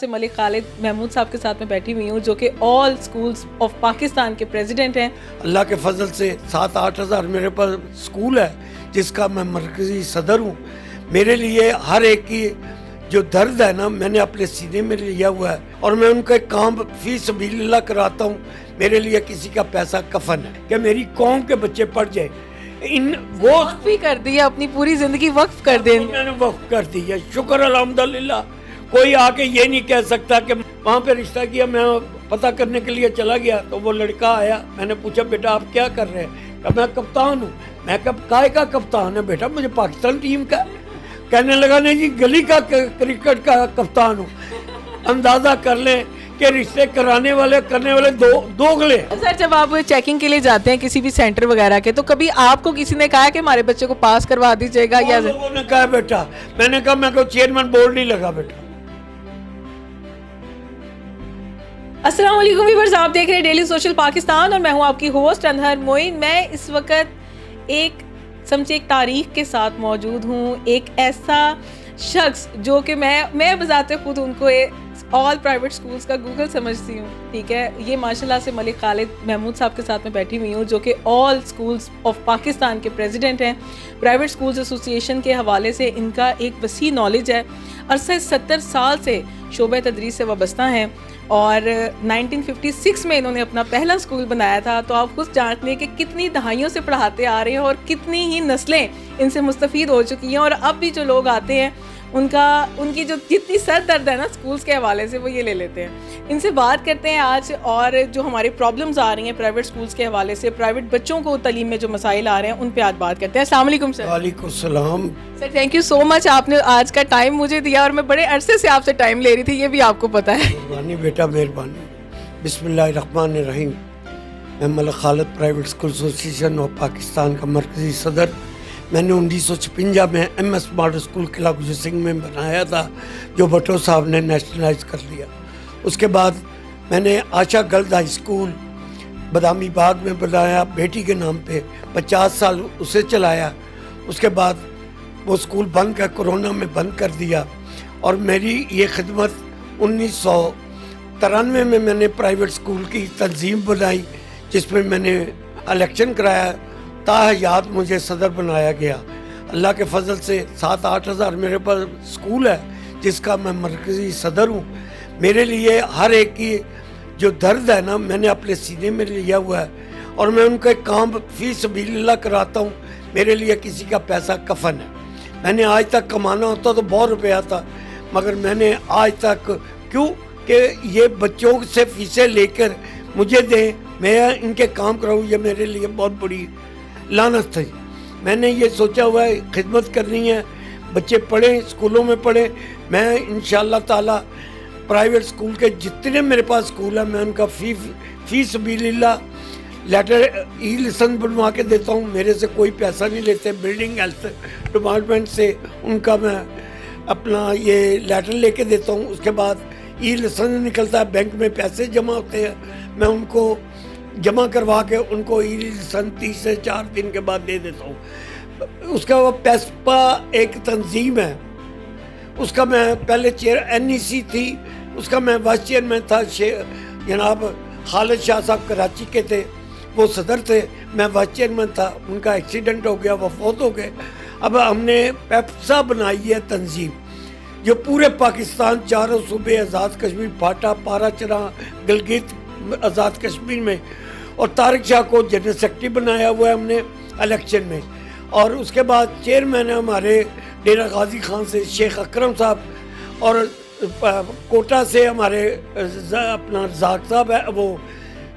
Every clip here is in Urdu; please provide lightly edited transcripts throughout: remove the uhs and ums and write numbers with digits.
سے ملک خالد محمود صاحب کے ساتھ میں بیٹھی ہوئی ہوں جو کہ آل سکولز آف پاکستان کے پریزیڈنٹ ہیں۔ اللہ کے فضل سے 7-8 ہزار میرے پاس سکول ہے جس کا میں مرکزی صدر ہوں۔ میرے لیے ہر ایک کی جو درد ہے نا میں نے اپنے سینے میں لیا ہوا ہے اور میں ان کا کام فی سبیل اللہ کراتا ہوں۔ میرے لیے کسی کا پیسہ کفن ہے کہ میری قوم کے بچے پڑھ جائیں۔ وہ وقف بھی کر دیا، اپنی پوری زندگی وقف کر دیں۔ میں نے وقف کر دی ہے، شکر الحمدللہ۔ کوئی آ کے یہ نہیں کہہ سکتا کہ وہاں پہ رشتہ کیا، میں پتہ کرنے کے لیے چلا گیا تو وہ لڑکا آیا، میں نے پوچھا بیٹا آپ کیا کر رہے ہیں؟ کہ میں کپتان ہوں۔ میں کب کائے کا کپتان ہے بیٹا؟ مجھے پاکستان ٹیم کا۔ کہنے لگا نہیں جی گلی کا کرکٹ کا کپتان ہوں۔ اندازہ کر لیں کہ رشتے کرنے والے دوگلے۔ سر جب آپ چیکنگ کے لیے جاتے ہیں کسی بھی سینٹر وغیرہ کے تو کبھی آپ کو کسی نے کہا کہ ہمارے بچے کو پاس کروا دیجیے گا؟ یا لوگوں نے کہا بیٹا، میں نے کہا میں کو چیئرمین بورڈ نہیں لگا بیٹا۔ السلام علیکم ویورز، آپ دیکھ رہے ہیں ڈیلی سوشل پاکستان اور میں ہوں آپ کی ہوسٹ انہر معین۔ میں اس وقت ایک تاریخ کے ساتھ موجود ہوں، ایک ایسا شخص جو کہ میں بذات خود ان کو آل پرائیویٹ سکولز کا گوگل سمجھتی ہوں، ٹھیک ہے۔ یہ ماشاءاللہ سے ملک خالد محمود صاحب کے ساتھ میں بیٹھی ہوئی ہوں جو کہ آل سکولز آف پاکستان کے پریزیڈنٹ ہیں۔ پرائیویٹ سکولز ایسوسی ایشن کے حوالے سے ان کا ایک وسیع نالج ہے۔ عرصہ 70 سال سے شعبہ تدریس سے وابستہ ہیں اور 1956 میں انہوں نے اپنا پہلا سکول بنایا تھا۔ تو آپ خود جانتے ہیں کہ کتنی دہائیوں سے پڑھاتے آ رہے ہیں اور کتنی ہی نسلیں ان سے مستفید ہو چکی ہیں، اور اب بھی جو لوگ آتے ہیں ان کی جو جتنی سر درد ہے نا سکولز کے حوالے سے وہ یہ لے لیتے ہیں۔ ان سے بات کرتے ہیں آج، اور جو ہماری پرابلمز آ رہی ہیں پرائیویٹ سکولز کے حوالے سے، پرائیویٹ بچوں کو تعلیم میں جو مسائل آ رہے ہیں ان پہ آج بات کرتے ہیں۔ السلام علیکم سر۔ وعلیکم السلام۔ سر تھینک یو سو مچ، آپ نے آج کا ٹائم مجھے دیا اور میں بڑے عرصے سے آپ سے ٹائم لے رہی تھی، یہ بھی آپ کو پتہ ہے۔ مہربانی بیٹا، مہربانی۔ بسم اللہ الرحمن الرحیم۔ میں ملک خالد پرائیویٹ سکول ایسوسی ایشن آف پاکستان کا مرکزی صدر۔ میں نے 1956 میں ایم ایس ماڈل سکول قلعہ گزر سنگھ میں بنایا تھا جو بھٹو صاحب نے نیشنلائز کر لیا۔ اس کے بعد میں نے آشا گرلز ہائی سکول بادامی باغ میں بنایا بیٹی کے نام پہ، 50 سال اسے چلایا۔ اس کے بعد وہ سکول بند کر کورونا میں بند کر دیا، اور میری یہ خدمت 1993 میں میں نے پرائیویٹ سکول کی تنظیم بنائی جس میں میں نے الیکشن کرایا، تاحیات مجھے صدر بنایا گیا۔ اللہ کے فضل سے 7-8 ہزار میرے پاس سکول ہے جس کا میں مرکزی صدر ہوں۔ میرے لیے ہر ایک کی جو درد ہے نا میں نے اپنے سینے میں لیا ہوا ہے اور میں ان کا کام فی سبیل اللہ کراتا ہوں۔ میرے لیے کسی کا پیسہ کفن ہے۔ میں نے آج تک کمانا ہوتا تو بہت روپیہ تھا، مگر میں نے آج تک کیوں کہ یہ بچوں سے فیسیں لے کر مجھے دیں، میں ان کے کام کراؤں، یہ میرے لیے بہت بڑی لعنت تھی۔ میں نے یہ سوچا ہوا ہے خدمت کرنی ہے، بچے پڑھیں، اسکولوں میں پڑھیں۔ میں انشاءاللہ تعالی پرائیویٹ سکول کے جتنے میرے پاس سکول ہیں میں ان کا فی سبیل اللہ لیٹر ای لسن بنوا کے دیتا ہوں۔ میرے سے کوئی پیسہ نہیں لیتے، بلڈنگ ہیلتھ ڈپارٹمنٹ سے ان کا میں اپنا یہ لیٹر لے کے دیتا ہوں۔ اس کے بعد ای لسن نکلتا ہے، بینک میں پیسے جمع ہوتے ہیں، میں ان کو جمع کروا کے ان کو ای لسن 30 سے 4 دن کے بعد دے دیتا ہوں۔ اس کا وہ پیسپا ایک تنظیم ہے، اس کا میں پہلے این ای سی تھی، اس کا میں وائس چیئرمین تھا۔ جناب خالد شاہ صاحب کراچی کے تھے، وہ صدر تھے، میں وائس چیئرمین تھا۔ ان کا ایکسیڈنٹ ہو گیا، وہ فوت ہو گئے۔ اب ہم نے پیپسا بنائی ہے تنظیم جو پورے پاکستان 4 صوبے آزاد کشمیر، پھاٹا، پارا چرا، گلگت آزاد کشمیر میں، اور طارق شاہ کو جنرل سیکرٹری بنایا ہوا ہے ہم نے الیکشن میں۔ اور اس کے بعد چیئرمین ہمارے ڈیرہ غازی خان سے شیخ اکرم صاحب، اور کوٹا سے ہمارے اپنا رزاق صاحب ہے، وہ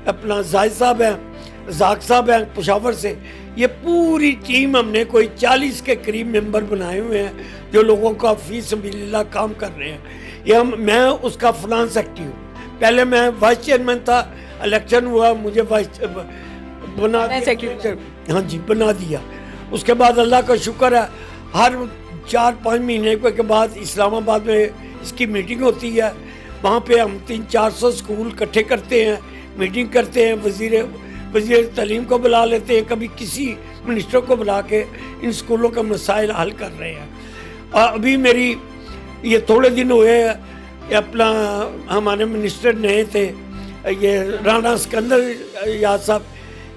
اپنا زاہد صاحب ہیں، رزاق صاحب ہیں پشاور سے۔ یہ پوری ٹیم ہم نے کوئی 40 کے قریب ممبر بنائے ہوئے ہیں جو لوگوں کا فی سبیل اللہ کام کر رہے ہیں۔ یہ میں اس کا فنانس سیکرٹری ہوں۔ پہلے میں وائس چیئرمین تھا، الیکشن ہوا مجھے وائس بنا دیا، ہاں جی بنا دیا۔ اس کے بعد اللہ کا شکر ہے ہر 4-5 مہینے کے بعد اسلام آباد میں اس کی میٹنگ ہوتی ہے، وہاں پہ ہم 300-400 سکول اکٹھے کرتے ہیں، میٹنگ کرتے ہیں، وزیر تعلیم کو بلا لیتے ہیں، کبھی کسی منسٹر کو بلا کے ان سکولوں کا مسائل حل کر رہے ہیں۔ ابھی میری یہ تھوڑے دن ہوئے ہیں اپنا ہمارے منسٹر نئے تھے یہ رانا سکندر یاد صاحب،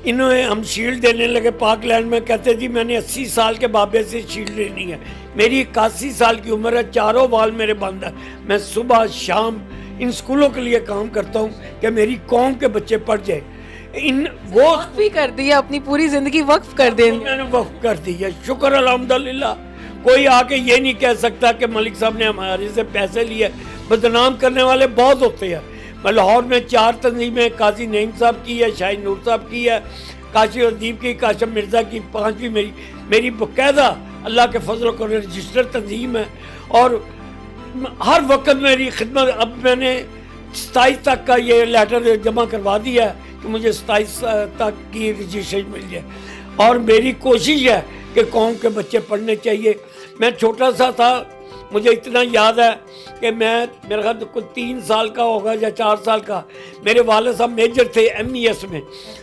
انہوں نے ہم شیلڈ دینے لگے پاک لینڈ میں، کہتے جی میں نے 80 سال کے بابے سے شیلڈ لینی ہے، میری 81 سال کی عمر ہے، چاروں وال میرے بند ہیں، میں صبح شام ان سکولوں کے لیے کام کرتا ہوں کہ میری قوم کے بچے پڑھ جائیں۔ وہ وقف بھی کر دیا، اپنی پوری زندگی وقف کر دیں۔ میں نے وقف کر دی ہے، شکر الحمدللہ۔ کوئی آ کے یہ نہیں کہہ سکتا کہ ملک صاحب نے ہمارے سے پیسے لیے، بدنام کرنے والے بہت ہوتے ہیں۔ میں لاہور میں 4 تنظیمیں، قاضی نعیم صاحب کی ہے، شاہین نور صاحب کی ہے، کاشف ادیب کی، کاشف مرزا کی، 5ویں میری باقاعدہ اللہ کے فضل و کرم رجسٹر تنظیم ہے، اور ہر وقت میری خدمت۔ اب میں نے 27 تک کا یہ لیٹر جمع کروا دیا ہے کہ مجھے 27 تک کی رجسٹریشن مل جائے، اور میری کوشش ہے کہ قوم کے بچے پڑھنے چاہیے۔ میں چھوٹا سا تھا، مجھے اتنا یاد ہے کہ میرا خیال کوئی 3 سال کا ہوگا یا 4 سال کا، میرے والد صاحب میجر تھے MES میں،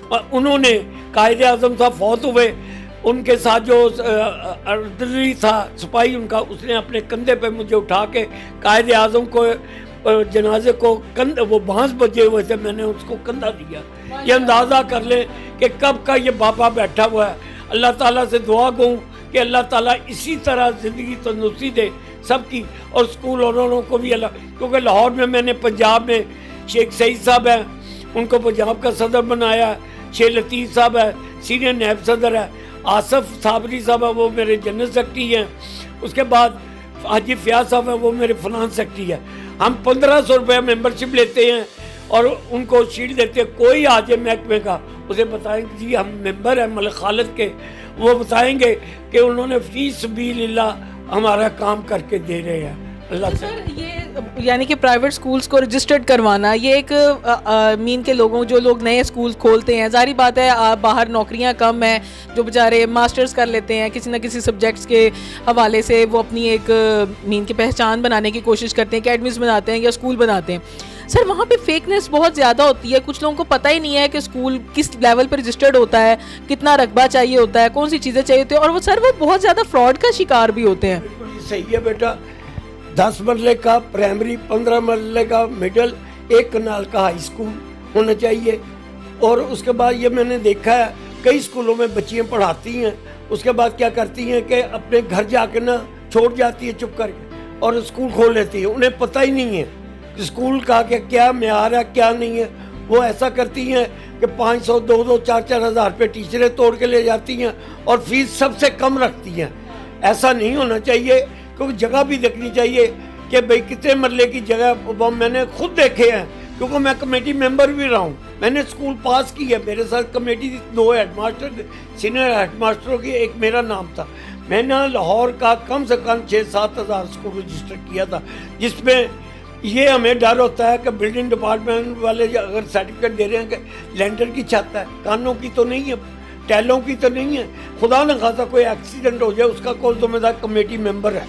اور انہوں نے قائد اعظم صاحب فوت ہوئے، ان کے ساتھ جو ارتلری تھا سپاہی ان کا، اس نے اپنے کندھے پہ مجھے اٹھا کے قائد اعظم کو جنازے کو وہ بانس بجے ہوئے تھے، میں نے اس کو کندھا دیا۔ یہ اندازہ کر لیں کہ کب کا یہ باپا بیٹھا ہوا ہے۔ اللہ تعالیٰ سے دعا گوں کہ اللہ تعالیٰ اسی طرح زندگی تندرستی دے سب کی، اور اسکول والوں کو بھی اللہ، کیونکہ لاہور میں نے پنجاب میں شیخ سعید صاحب ہیں، ان کو پنجاب کا صدر بنایا ہے، شیخ لطیف صاحب ہے سینئر نیب صدر ہے، آصف صابری صاحب ہے وہ میرے جنرل سیکرٹری ہیں، اس کے بعد حاجی فیاض صاحب ہیں وہ میرے فنانس سیکرٹری ہیں۔ ہم 1500 روپے ممبرشپ لیتے ہیں اور ان کو شیٹ دیتے ہیں۔ کوئی آ جائے محکمے کا، اسے بتائیں کہ جی ہم ممبر ہیں ملک خالد کے، وہ بتائیں گے کہ انہوں نے فی سبیل اللہ ہمارا کام کر کے دے رہے ہیں اللہ سے۔ سر یہ یعنی کہ پرائیویٹ سکولز کو رجسٹرڈ کروانا، یہ ایک مین کے لوگوں جو لوگ نئے سکول کھولتے ہیں، ظاہری بات ہے باہر نوکریاں کم ہیں، جو بیچارے ماسٹرز کر لیتے ہیں کسی نہ کسی سبجیکٹس کے حوالے سے، وہ اپنی ایک مین کی پہچان بنانے کی کوشش کرتے ہیں، اکیڈمیز بناتے ہیں یا اسکول بناتے ہیں۔ سر وہاں پہ فیکنیس بہت زیادہ ہوتی ہے، کچھ لوگوں کو پتہ ہی نہیں ہے کہ اسکول کس لیول پہ رجسٹرڈ ہوتا ہے، کتنا رقبہ چاہیے ہوتا ہے، کون سی چیزیں چاہیے ہوتی ہیں، اور وہ سر وہ بہت زیادہ فراڈ کا شکار بھی ہوتے ہیں۔ بالکل صحیح ہے بیٹا، 10 مرلے کا پرائمری، 15 مرلے کا مڈل، 1 کنال کا ہائی اسکول ہونا چاہیے۔ اور اس کے بعد یہ میں نے دیکھا ہے کئی اسکولوں میں بچیاں پڑھاتی ہیں، اس کے بعد کیا کرتی ہیں کہ اپنے گھر جا کے نا چھوڑ جاتی ہے چپ کر کے، اور اسکول کھول لیتی ہے، انہیں پتہ ہی نہیں ہے اسکول کا کہ کیا معیار ہے کیا نہیں ہے۔ وہ ایسا کرتی ہیں کہ 500 2 4 ہزار روپے ٹیچریں توڑ کے لے جاتی ہیں اور فیس سب سے کم رکھتی ہیں۔ ایسا نہیں ہونا چاہیے، کیونکہ جگہ بھی دیکھنی چاہیے کہ بھئی کتنے مرلے کی جگہ۔ میں نے خود دیکھے ہیں کیونکہ میں کمیٹی ممبر بھی رہا ہوں، میں نے اسکول پاس کی ہے، میرے ساتھ committee 2 head master senior head ماسٹروں کی، ایک میرا نام تھا۔ میں نے لاہور کا کم سے کم 6-7 ہزار اسکول رجسٹر کیا تھا، جس میں یہ ہمیں ڈر ہوتا ہے کہ بلڈنگ ڈپارٹمنٹ والے اگر سرٹیفکیٹ دے رہے ہیں کہ لینڈر کی چھت ہے، کانوں کی تو نہیں ہے، ٹیلوں کی تو نہیں ہے، خدا نہ خاصا کوئی ایکسیڈنٹ ہو جائے اس کا کون ذمہ دار کمیٹی ممبر ہے،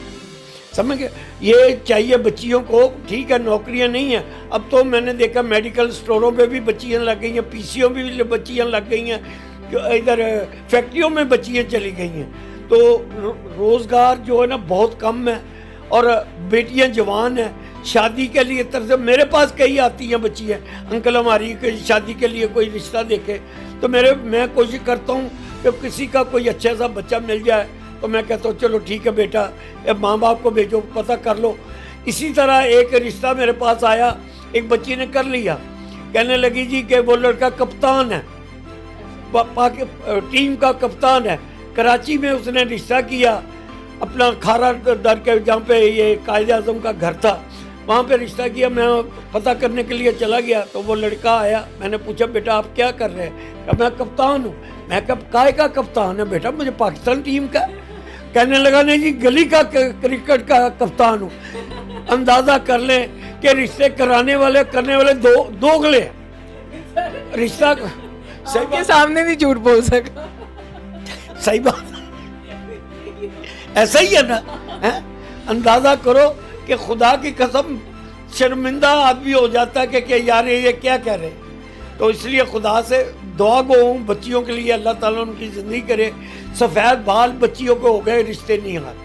سمجھ گئے؟ یہ چاہیے بچیوں کو، ٹھیک ہے نوکریاں نہیں ہیں، اب تو میں نے دیکھا میڈیکل سٹوروں پہ بھی بچیاں لگ گئی ہیں، PCO میں بھی بچیاں لگ گئی ہیں، ادھر فیکٹریوں میں بچیاں چلی گئی ہیں، تو روزگار جو ہے نا بہت کم ہے، اور بیٹیاں جوان ہیں، شادی کے لیے طرز میرے پاس کئی آتی ہیں بچیاں، انکل ہماری شادی کے لیے کوئی رشتہ دیکھے، تو میں کوشش کرتا ہوں کہ کسی کا کوئی اچھا سا بچہ مل جائے تو میں کہتا ہوں چلو ٹھیک ہے بیٹا، ماں باپ کو بھیجو پتہ کر لو۔ اسی طرح ایک رشتہ میرے پاس آیا، ایک بچی نے کر لیا، کہنے لگی جی کہ وہ لڑکا کپتان ہے، ٹیم کا کپتان ہے، کراچی میں اس نے رشتہ کیا، اپنا کھارا در کے جہاں پہ یہ قائد اعظم کا گھر تھا وہاں پہ رشتہ کیا۔ میں پتہ کرنے کے لیے چلا گیا تو وہ لڑکا آیا، میں نے پوچھا بیٹا آپ کیا کر رہے ہیں؟ کہ میں کپتان ہوں۔ میں کہا کائے کا کپتان ہے بیٹا؟ مجھے پاکستان ٹیم کا۔ کہنے لگا نہیں جی گلی کا کرکٹ کا کپتان ہوں۔ اندازہ کر لیں کہ رشتے کرنے والے دوگلے ہیں۔ رشتہ کے سامنے بھی جھوٹ بول سکا، صحیح بات ایسا ہی ہے نا۔ اندازہ کرو کہ خدا کی قسم شرمندہ آدمی ہو جاتا ہے کہ یار یہ کیا کہہ رہے ہیں۔ تو اس لیے خدا سے دعا گو ہوں بچیوں کے لیے، اللہ تعالیٰ ان کی زندگی کرے۔ سفید بال بچیوں کو ہو گئے، رشتے نہیں آتے،